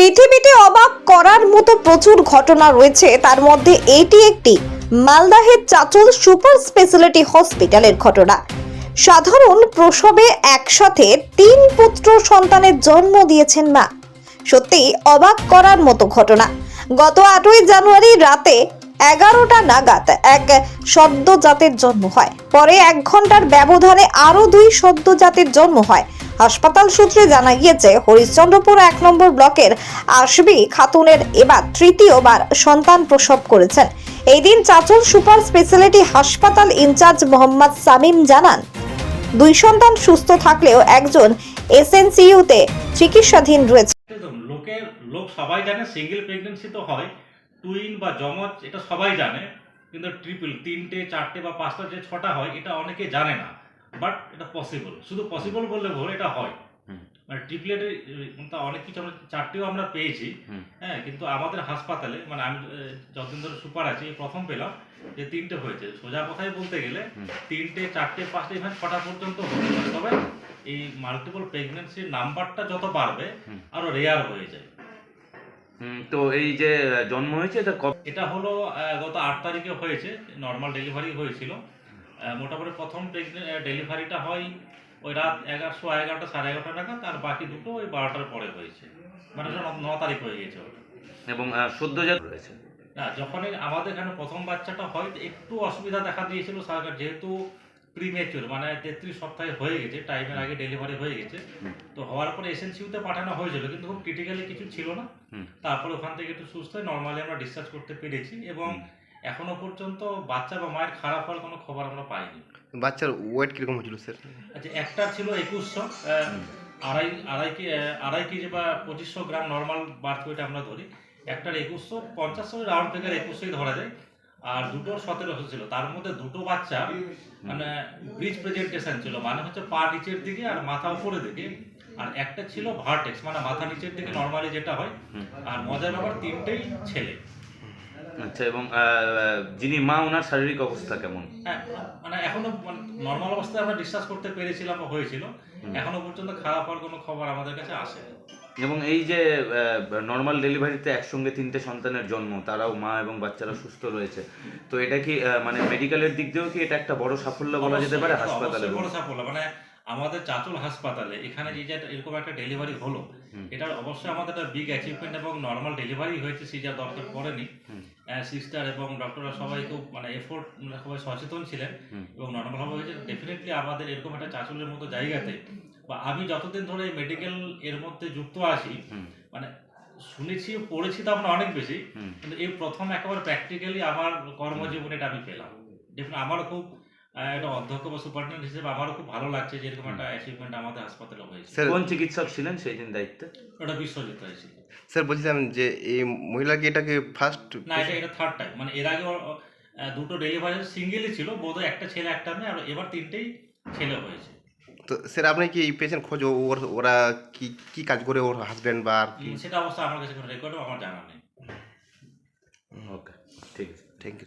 পৃথিবীতে অবাক করার মতো প্রচুর ঘটনা রয়েছে, তার মধ্যে এটি একটি মালদাহের চাচল সুপার স্পেশালিটি হসপিটালের ঘটনা। সাধারণ প্রসবে একসাথে 3 পুত্র সন্তানের জন্ম দিয়েছেন মা। সত্যি অবাক করার মতো ঘটনা। গত 8ই জানুয়ারি রাতে 11টা নাগাদ এক সদ্যজাতের জন্ম হয়। পরে 1 ঘন্টার ব্যবধানে আরো 2 সদ্যজাতের জন্ম হয়। হাসপাতাল সূত্রে জানা গিয়েছে, হরিশ্চন্দ্রপুর 1 নম্বর ব্লকের আশবি খাতুনের এবার তৃতীয়বার সন্তান প্রসব করেছেন। এই দিন চাচল সুপার স্পেশালিটি হাসপাতাল ইনচার্জ মোহাম্মদ সামিম জানান, 2 সন্তান সুস্থ থাকলেও একজন এসএনসিইউতে চিকিৎসাধীন রয়েছে। লোক সবাই জানে সিঙ্গেল প্রেগন্যান্সি তো হয়, টুইন বা জমজ এটা সবাই জানে, কিন্তু ট্রিপল 3টে 4টে বা 5টা যে 6টা হয় এটা অনেকে জানে না। বাট এটা পসিবল, শুধু পসিবল বললে ভুল, এটা হয়। মানে ট্রিপলেটের অনেক কিছু আমরা 4টেও আমরা পেয়েছি, হ্যাঁ, কিন্তু আমাদের হাসপাতালে মানে আমি যতদিন ধরে সুপার আছি প্রথম পেলাম যে 3টে হয়েছে। সোজা কথাই বলতে গেলে 3টে 4টে 5টে ইভেন 6টা পর্যন্ত হতে পারে। তবে এই মাল্টিপল প্রেগন্যান্সির নাম্বারটা যত বাড়বে আরো রেয়ার হয়ে যায়। তো এই যে জন্ম হয়েছে এটা হলো গত 8 তারিখে হয়েছে, নর্মাল ডেলিভারি হয়েছিল। মোটামুটি প্রথম ডেলিভারিটা হয় ওই রাত 11:30 11:30 নাগাদ, আর বাকি দুটো ওই 12টার পরে হয়েছে, মানে 9 তারিখ হয়ে গেছে ওটা। এবং সদ্যজাত রয়েছে না, যখনই আমাদের এখানে প্রথম বাচ্চাটা হয় একটু অসুবিধা দেখা দিয়েছিল সরকার, যেহেতু প্রিমেচুর মানে 33 সপ্তাহে হয়ে গেছে, টাইমের আগে ডেলিভারি হয়ে গেছে। তো হওয়ার পরে এসএনসিইউতে পাঠানো হয়েছিল, কিন্তু খুব ক্রিটিক্যালি কিছু ছিল না। তারপরে ওখান থেকে একটু সুস্থ হয়ে নর্মালি আমরা ডিসচার্জ করতে পেরেছি, এবং এখনো পর্যন্ত বাচ্চা বা মায়ের খারাপ হওয়ার কোনো খবর আমরা পাইনি। বাচ্চার ওয়েট কিরকম হয়েছিল স্যার? আচ্ছা, একটা ছিল 2100, আড়াই কেজি বা 2500 গ্রাম নর্মাল বার্থ ওয়েট আমরা ধরি। একটার 2150 রাউন্ড ফিগার 2100 ধরা যায়, আর দুটোর 1700 ছিল। তার মধ্যে দুটো বাচ্চা মানে ব্রিজ প্রেজেন্টেশন ছিল, মানে হচ্ছে পা নিচের দিকে আর মাথা উপরের দিকে, আর একটা ছিল ভার্টেক্স মানে মাথা নিচের দিকে নর্মালি যেটা হয়। আর মজার ব্যাপার 3টেই ছেলে। আচ্ছা, এবং যিনি মা ওনার শারীরিক অবস্থা কেমন? হ্যাঁ, মানে এখনো নর্মাল অবস্থায় আমরা ডিসচার্জ করতে পেরেছিলাম বা হয়েছিল, এখনো পর্যন্ত খারাপ হওয়ার কোনো খবর আমাদের কাছে আসেনি। এবং এই যে নর্মাল ডেলিভারিতে একসঙ্গে 3টে সন্তানের জন্ম, তারাও মা এবং বাচ্চারা সুস্থ রয়েছে, তো এটা কি মানে মেডিকেলের দিক দিয়েও কি এটা একটা বড় সাফল্য বলা যেতে পারে হাসপাতালে? বড় সাফল্য, মানে আমাদের চাচল হাসপাতালে এখানে যে এরকম একটা ডেলিভারি হলো, এটা অবশ্যই আমাদের একটা বিগ অ্যাচিভমেন্ট। এবং নর্মাল ডেলিভারি হয়েছে, সিজার দরকার পড়েনি। সিস্টার এবং ডক্টররা সবাই খুব মানে এফোর্ট, সবাই সচেতন ছিলেন এবং নর্মাল ভাবে হয়েছে। ডেফিনেটলি আমাদের এরকম একটা চাচলের মতো জায়গাতে, বা আমি যতদিন ধরে মেডিকেল এর মধ্যে যুক্ত আছি, মানে শুনেছি পড়েছি তো আমরা অনেক বেশি, কিন্তু এই প্রথম একেবারে প্র্যাকটিক্যালি আমার কর্মজীবনে এটা আমি পেলাম। ডেফিনেটলি আমারও খুব একটা অধ্যক্ষ বা সুপারিনটেন্ডেন্ট হিসেবে আমারও খুব ভালো লাগছে যে এরকম একটা অ্যাচিভমেন্ট আমাদের হাসপাতালে হয়েছে। কোন চিকিৎসক ছিলেন সেই দিন দায়িত্বে? ওটা বিশ্বজিৎ হয়েছিল। স্যার বলছিলাম যে এই মহিলাকে এটাকে ফার্স্ট না, এটা থার্ড টাইম। মানে এর আগে দুটো ডেলিভারি সিঙ্গেলই ছিল, বোধহয় একটা ছেলে একটা মেয়ে, আর এবার 3টেই ছেলে হয়েছে। তো স্যার আপনি কি পেশেন্ট খোঁজ ওরা কি কি কাজ করে, ওর হাজবেন্ড বা আর কি? সেটা অবশ্য আমার কাছে কোনো রেকর্ডও আমার জানা নেই। ওকে, ঠিক আছে।